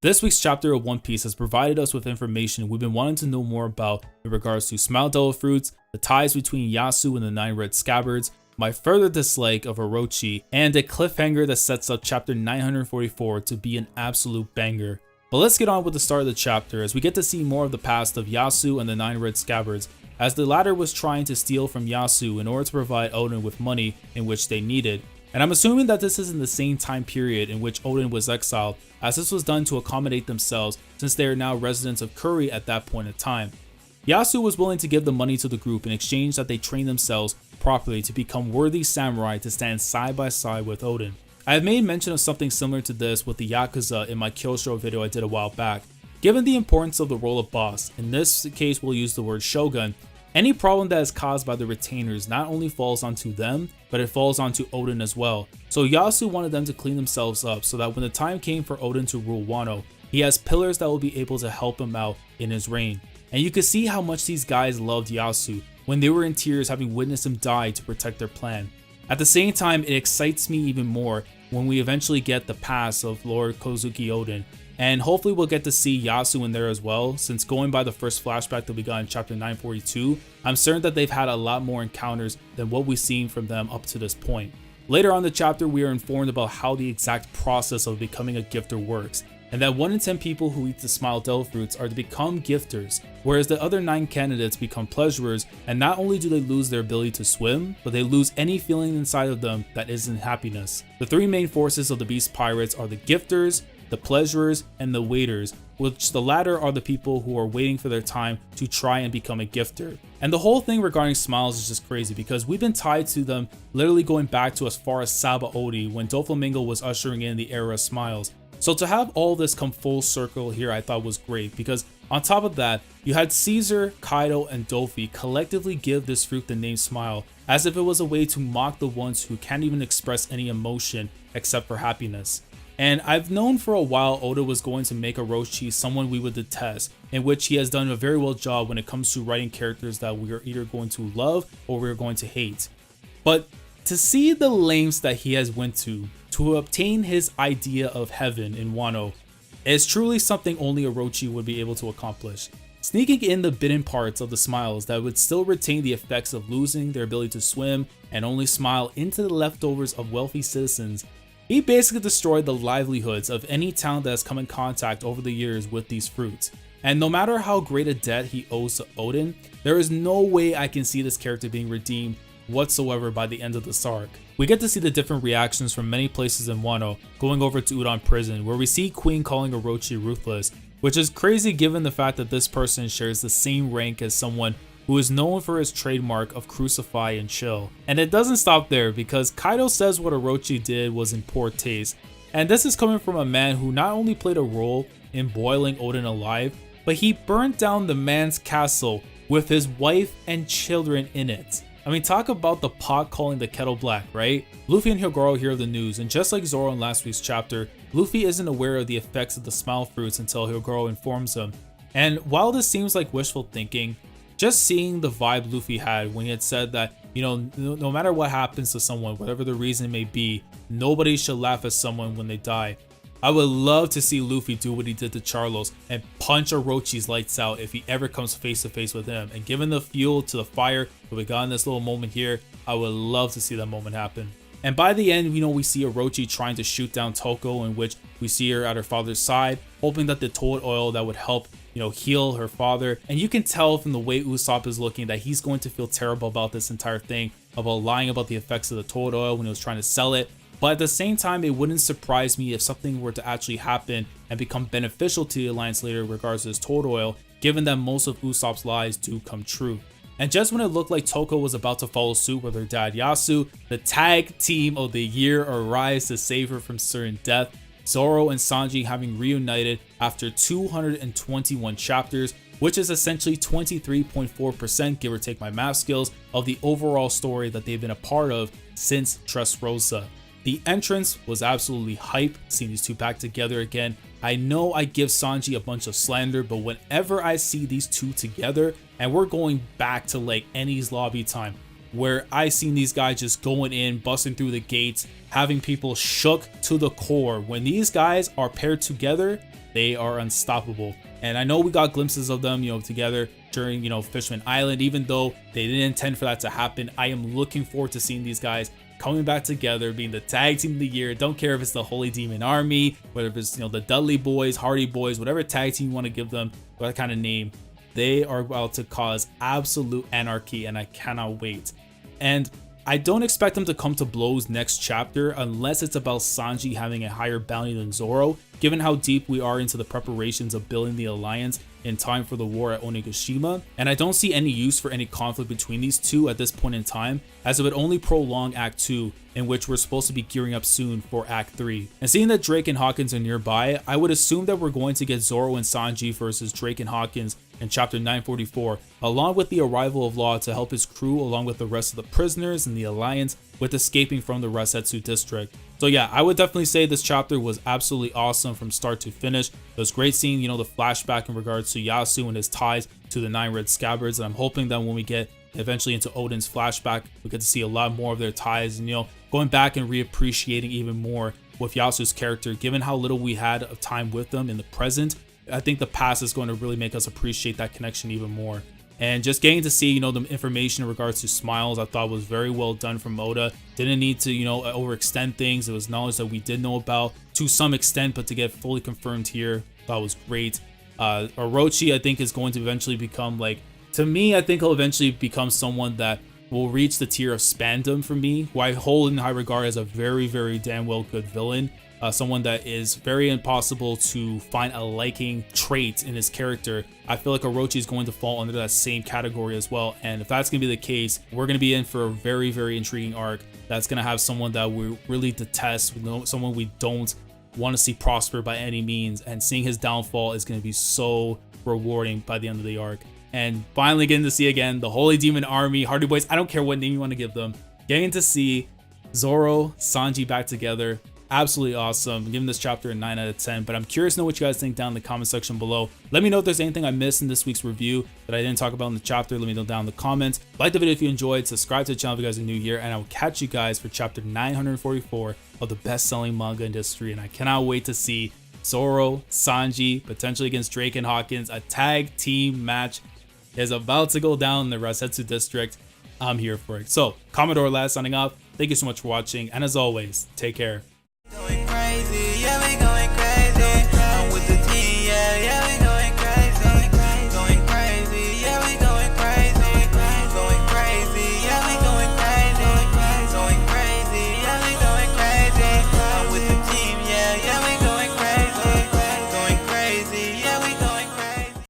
This week's chapter of One Piece has provided us with information we've been wanting to know more about in regards to Smile Devil Fruits, the ties between Yasu and the Nine Red Scabbards, my further dislike of Orochi, and a cliffhanger that sets up chapter 944 to be an absolute banger. But let's get on with the start of the chapter as we get to see more of the past of Yasu and the Nine Red Scabbards, as the latter was trying to steal from Yasu in order to provide Oden with money in which they needed. And I'm assuming that this is in the same time period in which Oden was exiled, as this was done to accommodate themselves since they are now residents of Kuri at that point in time. Yasu was willing to give the money to the group in exchange that they train themselves properly to become worthy samurai to stand side by side with Oden. I have made mention of something similar to this with the Yakuza in my Kyosho video I did a while back. Given the importance of the role of boss, in this case we'll use the word shogun, any problem that is caused by the retainers not only falls onto them, but it falls onto Oden as well. So Yasu wanted them to clean themselves up so that when the time came for Oden to rule Wano, he has pillars that will be able to help him out in his reign. And you can see how much these guys loved Yasu when they were in tears having witnessed him die to protect their plan. At the same time, it excites me even more when we eventually get the past of Lord Kozuki Oden, and hopefully we'll get to see Yasu in there as well, since going by the first flashback that we got in chapter 942, I'm certain that they've had a lot more encounters than what we've seen from them up to this point. Later on in the chapter, we are informed about how the exact process of becoming a gifter works, and that 1 in 10 people who eat the Smile Devil Fruits are to become gifters, whereas the other 9 candidates become pleasurers, and not only do they lose their ability to swim, but they lose any feeling inside of them that isn't happiness. The 3 main forces of the Beast Pirates are the gifters, the pleasurers, and the waiters, which the latter are the people who are waiting for their time to try and become a gifter. And the whole thing regarding smiles is just crazy because we've been tied to them literally going back to as far as Sabaody when Doflamingo was ushering in the era of smiles. So to have all this come full circle here I thought was great, because on top of that, you had Caesar, Kaido, and Dofi collectively give this fruit the name Smile, as if it was a way to mock the ones who can't even express any emotion except for happiness. And I've known for a while Oda was going to make Orochi someone we would detest, in which he has done a very well job when it comes to writing characters that we are either going to love or we're going to hate. But to see the lengths that he has went to obtain his idea of heaven in Wano is truly something only Orochi would be able to accomplish. Sneaking in the bidden parts of the smiles that would still retain the effects of losing their ability to swim and only smile into the leftovers of wealthy citizens, he basically destroyed the livelihoods of any town that has come in contact over the years with these fruits. And no matter how great a debt he owes to Oden, there is no way I can see this character being redeemed whatsoever by the end of this arc. We get to see the different reactions from many places in Wano, going over to Udon Prison, where we see Queen calling Orochi ruthless, which is crazy given the fact that this person shares the same rank as someone who is known for his trademark of crucify and chill. And it doesn't stop there, because Kaido says what Orochi did was in poor taste, and this is coming from a man who not only played a role in boiling Oden alive, but he burnt down the man's castle with his wife and children in it. I mean, talk about the pot calling the kettle black, right? Luffy and Hyogoro hear the news, and just like Zoro in last week's chapter, Luffy isn't aware of the effects of the smile fruits until Hyogoro informs him. And while this seems like wishful thinking, just seeing the vibe Luffy had when he had said that, you know, no matter what happens to someone, whatever the reason may be, nobody should laugh at someone when they die. I would love to see Luffy do what he did to Charlos and punch Orochi's lights out if he ever comes face to face with him. And given the fuel to the fire that we got in this little moment here, I would love to see that moment happen. And by the end, you know, we see Orochi trying to shoot down Toko, in which we see her at her father's side, hoping that the toad oil that would help, you know, heal her father. And you can tell from the way Usopp is looking that he's going to feel terrible about this entire thing, about lying about the effects of the toad oil when he was trying to sell it. But at the same time, it wouldn't surprise me if something were to actually happen and become beneficial to the Alliance later in regards to this toad oil, given that most of Usopp's lies do come true. And just when it looked like Toko was about to follow suit with her dad Yasu, the tag team of the year arrives to save her from certain death, Zoro and Sanji having reunited after 221 chapters, which is essentially 23.4%, give or take my math skills, of the overall story that they've been a part of since Dressrosa. The entrance was absolutely hype, seeing these two back together again. I know I give Sanji a bunch of slander, but whenever I see these two together, and we're going back to like Enies lobby time, where I seen these guys just going in, busting through the gates, having people shook to the core. When these guys are paired together, they are unstoppable. And I know we got glimpses of them, together during, Fishman Island. Even though they didn't intend for that to happen, I am looking forward to seeing these guys coming back together, being the tag team of the year. Don't care if it's the Holy Demon Army, whether it's, the Dudley Boys, Hardy Boys, whatever tag team you want to give them, what kind of name. They are about to cause absolute anarchy, and I cannot wait. And I don't expect them to come to blows next chapter unless it's about Sanji having a higher bounty than Zoro, given how deep we are into the preparations of building the alliance in time for the war at Onigashima. And I don't see any use for any conflict between these two at this point in time, as it would only prolong Act 2, in which we're supposed to be gearing up soon for Act 3. And seeing that Drake and Hawkins are nearby, I would assume that we're going to get Zoro and Sanji versus Drake and Hawkins in chapter 944, along with the arrival of Law to help his crew along with the rest of the prisoners in the alliance with escaping from the Rasetsu District. So yeah, I would definitely say this chapter was absolutely awesome from start to finish. It was great seeing, the flashback in regards to Yasu and his ties to the Nine Red Scabbards, and I'm hoping that when we get eventually into Odin's flashback, we get to see a lot more of their ties and, going back and reappreciating even more with Yasu's character, given how little we had of time with them in the present. I think the past is going to really make us appreciate that connection even more. And just getting to see, the information in regards to Smiles, I thought was very well done from Oda. Didn't need to, overextend things. It was knowledge that we did know about to some extent, but to get fully confirmed here, thought was great. Orochi, I think, is going to eventually become, to me, I think he'll eventually become someone that will reach the tier of Spandam for me, who I hold in high regard as a very, very damn well good villain. Someone that is very impossible to find a liking trait in his character. I feel like Orochi is going to fall under that same category as well. And if that's going to be the case, we're going to be in for a very, very intriguing arc that's going to have someone that we really detest, someone we don't want to see prosper by any means. And seeing his downfall is going to be so rewarding by the end of the arc. And finally getting to see again the Holy Demon Army, Hardy Boys, I don't care what name you want to give them. Getting to see Zoro, Sanji back together. Absolutely awesome. I'm giving this chapter a 9 out of 10, but I'm curious to know what you guys think down in the comment section below. Let me know if there's anything I missed in this week's review that I didn't talk about in the chapter. Let me know down in the comments. Like the video if you enjoyed, subscribe to the channel if you guys are new here, and I will catch you guys for chapter 944 of the best-selling manga industry. And I cannot wait to see Zoro, Sanji, potentially against Drake and Hawkins. A tag team match is about to go down in the Rasetsu District. I'm here for it. So, Commodore Last signing off. Thank you so much for watching, and as always, take care.